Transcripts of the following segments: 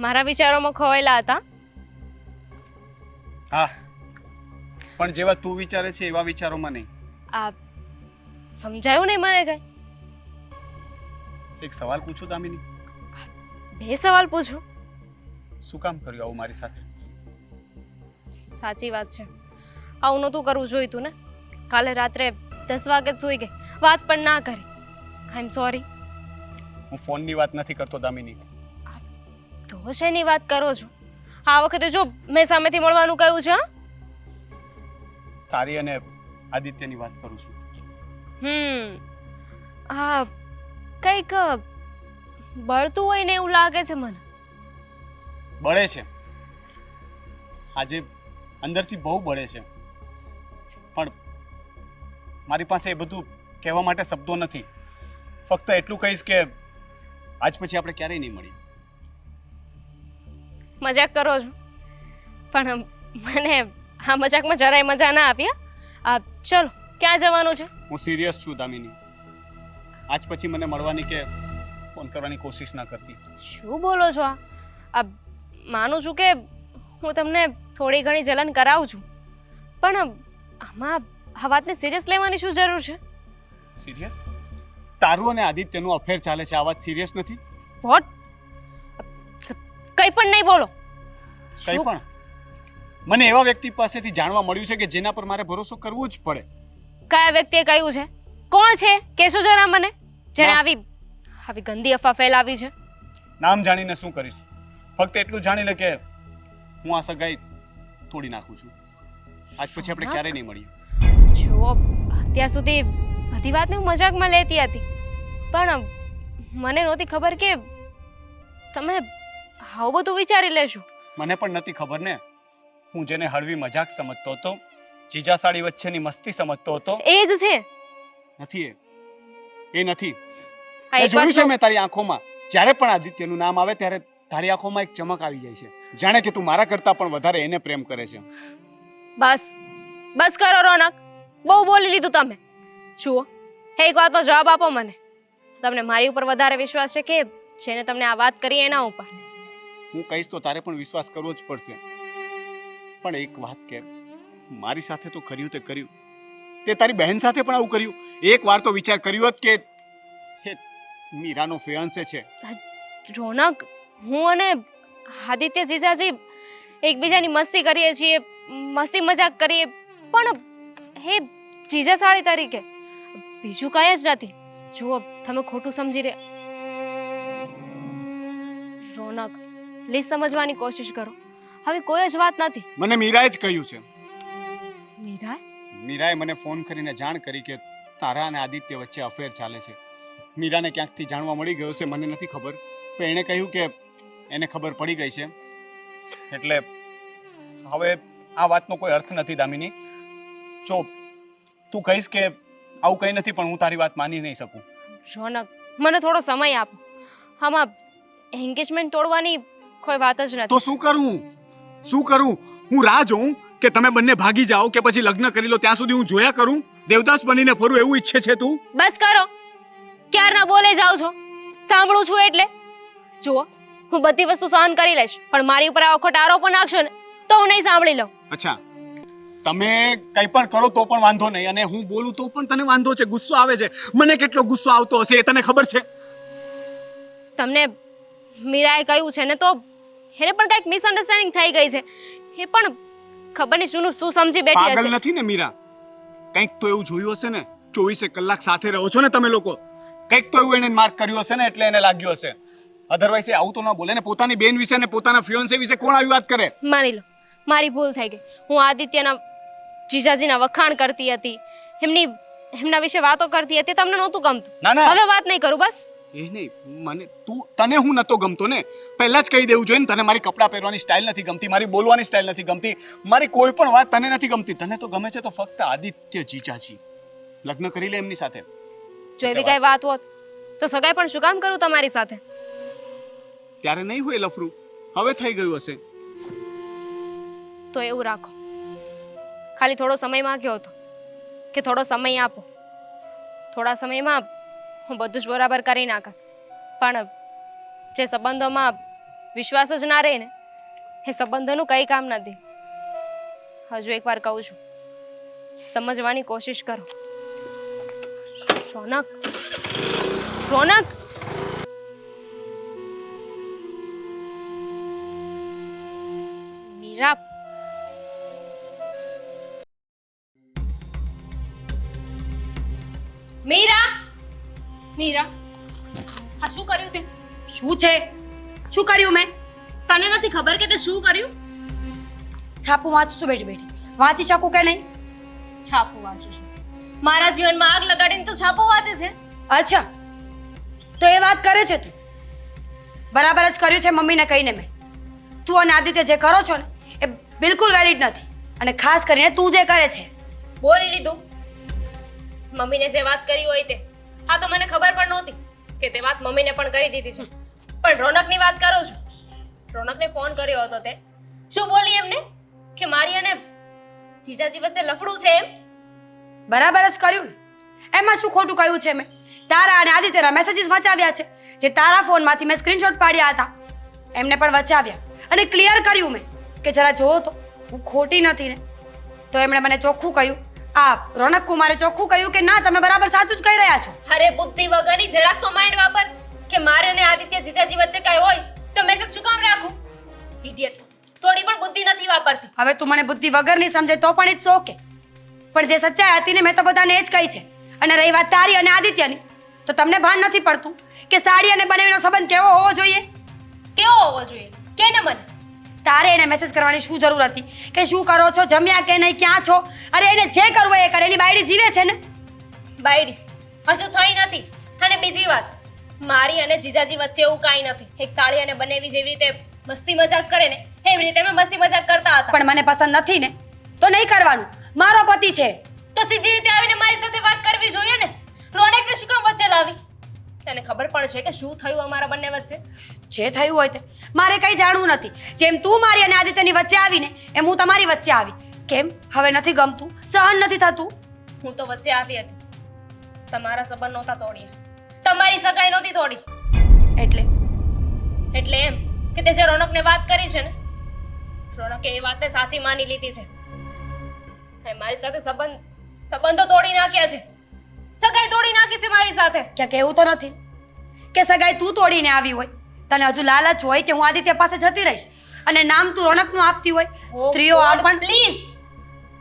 મારા વિચારોમાં ખોવાયેલા હતા. હા, પણ જેવા તું વિચારે છે એવા વિચારોમાં નહીં. આ સમજાયું નહીં મને કઈ? એક સવાલ પૂછું દામિની? 2 સવાલ પૂછું? શું કામ કર્યું આવું મારી સાથે? સાચી વાત છે, આવું નહોતું કરવું જોઈતું ને. કાલે રાત્રે 10 વાગે જ સૂઈ ગઈ, વાત પણ ના કરી. આઈ એમ સોરી. હું ફોનની વાત નથી કરતો દામિની. તો શેની વાત કરો છો? આ વખતે જો મેં સામેથી મળવાનું કહ્યું છે. હા? તારી અને આદિત્યની વાત કરું છું. હા, કંઈક બળતું હોય ને એવું લાગે છે મને. બળે છે, આજે અંદરથી બહુ બળે છે, પણ મારી પાસે એ બધું કહેવા માટે શબ્દો નથી. ફક્ત એટલું કહીશ કે આજ પછી આપણે ક્યારેય નહીં મળીએ. મજાક કરો છો, પણ મને આ મજાકમાં જરાય મજા ના આવી. આ ચલો, ક્યાં જવાનું છે? હું સિરિયસ છું દામિની. આજ પછી મને મળવાની કે ફોન કરવાની કોશિશ ના કરતી. શું બોલો છો? આ માનું છું કે હું તમને થોડી ઘણી જલન કરાવું છું, પણ આમાં આ વાતને સિરિયસ લેવાની શું જરૂર છે? સિરિયસ? તારું અને આદિત્યનું અફેર ચાલે છે, આ વાત સિરિયસ નથી? વોટ? કંઈ પણ નહીં બોલો. કંઈ પણ? મને એવા વ્યક્તિ પાસેથી જાણવા મળ્યું છે કે જેના પર મારે ભરોસો કરવો જ પડે. કયા વ્યક્તિએ કહ્યું છે? કોણ છે? કહેશો જરા મને, જેણે આવી ગંદી અફવા ફેલાવી છે. નામ જાણીને શું કરીશ? ફક્ત એટલું જાણી લે કે હું આ સગાઈ તોડી નાખું છું. આજ પછી આપણે ક્યારેય નહીં મળીએ. જુઓ, અત્યાર સુધી બધી વાતને હું મજાકમાં લેતી હતી, પણ મને નહોતી ખબર કે તમે આવું બધું વિચારી લેશો. મને પણ નથી ખબર ને. હું જેને હળવી મજાક સમજતો હતો, જીજાસાળી વચ્ચેની મસ્તી સમજતો હતો, એ જ છે. નથી એ નથી. આ એ એક જોયું વાત છે મેં તારી આંખોમાં. જ્યારે પણ આદિત્યનું નામ આવે ત્યારે તારી આંખોમાં એક ચમક આવી જાય છે, જાણે કે તું મારા કરતાં પણ વધારે એને પ્રેમ કરે છે. બસ બસ કરો રોનક, બહુ બોલી લીધું તમે. જુઓ, એક વાતનો જવાબ આપો મને. તમને મારી ઉપર વધારે વિશ્વાસ છે કે જેને તમને આ વાત કરી એના ઉપર? હું કહીશ તો તારે પણ વિશ્વાસ કરવો જ પડશે. પણ એક વાત કે મારી સાથે તો કર્યું તે કર્યું, તે તારી બહેન સાથે પણ આવું કર્યું? એક વાર તો વિચાર કર્યો જ કે હે મીરાનો ફિયાન્સે છે. રોનક, હું અને આદિત્ય જીજાજી એકબીજાની મસ્તી કરીએ છીએ, મસ્તી મજાક કરીએ, પણ હે જીજાસાળી તરીકે, બીજું કંઈ જ નથી. જુઓ, તમે ખોટું સમજી રોનક, પ્લીઝ સમજવાની કોશિશ કરો. હવે કોઈ જ વાત નથી. મને મીરાએ જ કહ્યું છે. મીરા? મીરાએ મને ફોન કરીને જાણ કરી કે તારા અને આદિત્ય વચ્ચે અફેર ચાલે છે. મીરાને ક્યાંકથી જાણવા મળી ગયું છે, મને નથી ખબર, પણ એણે કહ્યું કે એને ખબર પડી ગઈ છે. એટલે હવે આ વાતનો કોઈ અર્થ નથી દામિની. જો તું કહીશ કે આવું કંઈ નથી, પણ હું તારી વાત માની નહીં શકું. રોનક, મને થોડો સમય આપો. આમાં એન્ગેજમેન્ટ તોડવાની કોઈ વાત જ નથી. તો શું કરું? શું કરું? હું રાહ જોઉં કે તમે બંને ભાગી જાઓ કે પછી લગ્ન કરી લો ત્યાં સુધી હું જોયા કરું? દેવદાસ બનીને ફરું એવું ઈચ્છે છે તું? બસ કરો, ક્યારના બોલે જાઓ છો. સાંભળું છું એટલે. જુઓ, હું બધી વસ્તુ સહન કરી લઈશ, પણ મારી ઉપર આવો ખોટા આરોપો નાખશો ને તો હું નહીં સાંભળી લઉં. અચ્છા, તમે કંઈ પણ કરો તો પણ વાંધો નહીં, અને હું બોલું તો પણ તને વાંધો છે, ગુસ્સો આવે છે. મને કેટલો ગુસ્સો આવતો હશે એ તને ખબર છે? તમને મીરાએ કહ્યું છે ને, તો એને પણ કંઈક મિસઅન્ડરસ્ટેન્ડિંગ થઈ ગઈ છે. એ પણ ખબર નહીં શું સમજી બેઠી પાગલ હશે. નથી ને મીરા? કંઈક તો એવું જોયું હશે ને. 24 કલાક સાથે રહો છો ને તમે લોકો. કંઈક તો એવું એને માર્ક કર્યું હશે ને, એટલે એને લાગ્યું હશે. અધરવાઇઝ એ આવું તો ના બોલે ને. પોતાની બેન વિશે ને પોતાના ફિયોન્સે વિશે કોણ આવી વાત કરે? માની લો, મારી ભૂલ થઈ ગઈ. હું આદિત્યના જીજાજીના વખાણ કરતી હતી, એમના વિશે વાતો કરતી હતી, તમને નહોતું ગમતું. ના ના, હવે વાત નહીં કરું, બસ. એ નહીં, તને હું નતો ગમતો ને. પહેલા જ કહી દેવું જોઈએ ને. તને મારી કપડાં પહેરવાની સ્ટાઇલ નથી ગમતી, મારી બોલવાની સ્ટાઇલ નથી ગમતી, મારી કોઈ પણ વાત તને નથી ગમતી. તને તો ગમે છે તો ફક્ત આદિત્ય જીજાજી. લગ્ન કરી લે એમની સાથે. જો એવી કઈ વાત હોત તો સગાઈ પણ શું કામ કરું તમારી સાથે? ત્યારે નહીં હોય લફરું, હવે થઈ ગયું હશે. તો એવું રાખો, ખાલી થોડો સમય માંગ્યો હતો કે થોડો સમય આપો. થોડા સમયમાં હું બધું જ બરાબર કરી નાખત, પણ જે સંબંધોમાં વિશ્વાસ જ ના રહે ને એ સંબંધોનું કંઈ કામ નથી. હજુ એકવાર કહું છું, સમજવાની કોશિશ કરો. રોનક, રોનક, મીરા, મીરા, મીરા, હા શું કર્યું તે? શું છે? શું કર્યું મેં? તને નથી ખબર કે તે શું કર્યું? છાપું વાંચું છું બેઠી બેઠી. વાંચી શકું કે નહીં? છાપું વાંચું છું. મારા જીવનમાં આગ લગાડીને તું છાપું વાંચે છે? અચ્છા, તો એ વાત કરે છે તું. બરાબર જ કર્યું છે મમ્મીને કહીને મેં. તું અને આદિત્ય જે કરો છો ને એ બિલકુલ વેલિડ નથી, અને ખાસ કરીને તું જે કરે છે. બોલી લીધું. મમ્મીને જે વાત કરી હોય તે. આ તો મને ખબર પણ નહોતી કે તે વાત મમ્મીને પણ કરી દીધી છે. પણ રોનકની વાત કરું છું. રોનકને ફોન કર્યો હતો તે. શું બોલી એમને કે મારી અને જીજાજી વચ્ચે લફડું છે એમ? બરાબર જ કર્યું ને. એમાં શું ખોટું કહ્યું છે મેં? તારા અને આદિત્યના મેસેજીસ વચાવ્યા છે, જે તારા ફોનમાંથી મેં સ્ક્રીનશોટ પાડ્યા હતા એમને પણ વચાવ્યા, અને ક્લિયર કર્યું મેં કે જરા જોવો તો હું ખોટી નથી ને. તો એમણે મને ચોખ્ખું કહ્યું, આ રોનક કુમારે ચોખ્ખું કહ્યું કે ના, તમે બરાબર સાચું જ કહી રહ્યા છો. અરે બુદ્ધિ વગરની જરાક તો માઇન્ડ વાપર કે મારે અને આદિત્ય જીજાજી વચ્ચે કાંઈ હોય તો મેસેજ શું કામ રાખું? ઇડિયટ, થોડી પણ બુદ્ધિ નથી વાપરતી. હવે તું મને બુદ્ધિ વગરની સમજે તો પણ ઇટ્સ ઓકે, પણ જે સચ્ચાઈ હતી ને મેં તો બધાને એ જ કહી છે. અને રહી વાત તારી અને આદિત્યની, તો તમને ભાન નથી પડતું કે સાડી અને બનાવીનો સંબંધ કેવો હોવો જોઈએ? કેવો હોવો જોઈએ? કેને મને? તારે એને મેસેજ કરવાની શું જરૂર હતી કે શું કરો છો, જમ્યા કે નહીં, ક્યાં છો? અરે એને જે કરવું હોય એ કરે, એની બાયડી જીવે છે ને. બાયડી હજુ થઈ નથી. અને બીજી વાત, મારી અને જીજાજી વચ્ચે એવું કાંઈ નથી. એક સાડી અને બનેવી જેવી રીતે મસ્તી મજાક કરે ને એવી રીતે મેં મસ્તી મજાક કરતા હતા. પણ મને પસંદ નથી ને તો નહીં કરવાનું. મારો પતિ છે તો સીધી રીતે આવીને મારી સાથે વાત કરવી જોઈએ ને. રોનકને શું કામ વચ્ચે લાવી? તને ખબર પણ છે કે શું થયું અમારા બંને વચ્ચે? જે થયું હોય તે મારે કંઈ જાણવું નથી. જેમ તું મારી અને આદિત્યની વચ્ચે આવીને એમ હું તમારી વચ્ચે આવી. કેમ હવે નથી ગમતું? સહન નથી થતું? હું તો વચ્ચે આવી હતી. તમારા સંબંધ નહોતા તોડ્યા, તમારી સગાઈ નહોતી તોડી. એટલે એમ કે તે જે રોનકને વાત કરી છે ને, રોનકે એ વાતને સાચી માની લીધી છે અને મારી સાથે સંબંધો તોડી નાખ્યા છે. સગાઈ તોડી નાખી છે મારી સાથે. ક્યાંક એવું તો નથી કે સગાઈ તું તોડીને આવી હોય, તને હજુ લાલચ હોય કે હું આદિત્ય પાસે જતી રહીશ અને નામ તું રોનકનું આપતી હોય? સ્ત્રીઓ આમ પણ પ્લીઝ,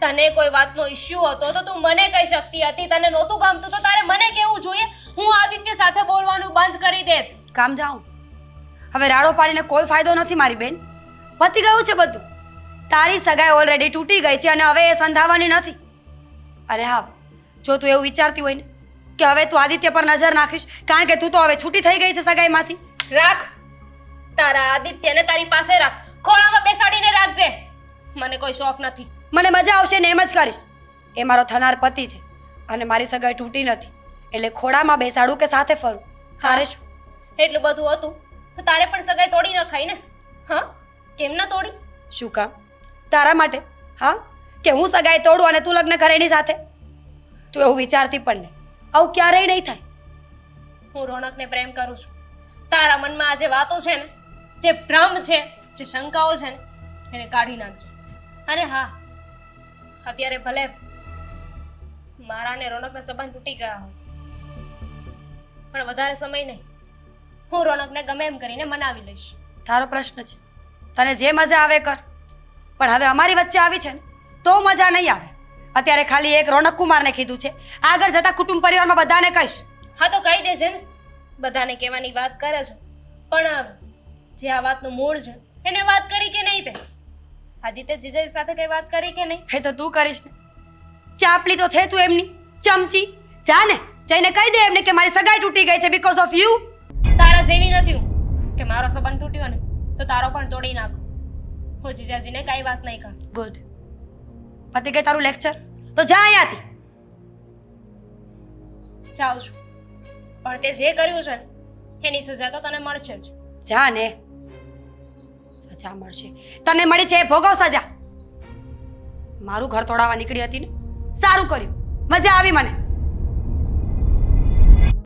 તને કોઈ વાતનો ઇશ્યુ હતો તો તું મને કહી શકતી હતી. તને નહોતું ગમતું તો તારે મને કહેવું જોઈએ. હું આદિત્ય સાથે બોલવાનું બંધ કરી દેત. કામ જાઉં. હવે રાડો પાડીને કોઈ ફાયદો નથી મારી બેન. પતી ગયું છે બધું. તારી સગાઈ ઓલરેડી તૂટી ગઈ છે અને હવે એ સંધાવાની નથી. અરે હા, જો તું એવું વિચારતી હોય ને કે હવે તું આદિત્ય પર નજર નાખીશ, કારણ કે તું તો હવે છૂટી થઈ ગઈ છે સગાઈમાંથી. રાખ, તારા આદિત્યને તારી પાસે રાખ. ખોળામાં બેસાડીને રાખજે. મને કોઈ શોખ નથી. મને મજા આવશે ને એમ જ કરીશ. એ મારો થનાર પતિ છે અને મારી સગાઈ તૂટી નથી, એટલે ખોળામાં બેસાડું કે સાથે ફરું, તારે શું? એટલું બધું હતું તો તારે પણ સગાઈ તોડી નખાય ને. હા, કેમ ના તોડી? શું કામ? તારા માટે? હા, કે હું સગાઈ તોડું અને તું લગ્ન કરે એની સાથે? તું એવું વિચારતી પણ નહીં. આવું ક્યારેય નહીં થાય. હું રોનકને પ્રેમ કરું છું. તારા મનમાં આ જે વાતો છે ને, જે ભ્રમ છે, જે શંકાઓ છે ને, એને કાઢી નાખજે. અને હા, અત્યારે ભલે મારા અને રોનકના સંબંધ તૂટી ગયા હોય, પણ વધારે સમય નહીં. હું રોનકને ગમે એમ કરીને મનાવી લઈશ. તારો પ્રશ્ન છે, તને જે મજા આવે કર, પણ હવે અમારી વચ્ચે આવી છે ને તો મજા નહીં આવે. અત્યારે ખાલી એક રોનક કુમારને કીધું છે, આગળ જતા કુટુંબ પરિવારમાં બધાને કહીશ. હા તો કહી દેજે ને. બધાને કહેવાની વાત કરે છે, પણ જે આ વાતનું મૂળ છે એને વાત કરી કે નહીં? તે આદિત્ય જીજાજી સાથે કઈ વાત કરી કે નહીં? હે તો તું કરીશ ને. ચાપલી તો છે તું એમની, ચમચી. જા ને, જઈને કહી દે એમને કે મારી સગાઈ તૂટી ગઈ છે બીકોઝ ઓફ યુ. તારા જેવી નથી હું કે મારો સંબંધ તૂટ્યો ને તો તારો પણ તોડી નાખો. હું જીજાજીને કઈ વાત નહીં કહું. ગુડ. પતિ ગઈ તારું લેક્ચર? તો જા અહીંયાથી. જાઉં છું, પણ તે જે કર્યું છે ને એની સજા તો તને મળશે જ. જા ને. સજા મળશે તને? મળી છે એ ભોગવ સજા. મારું ઘર તોડાવવા નીકળી હતી ને, સારું કર્યું, મજા આવી મને.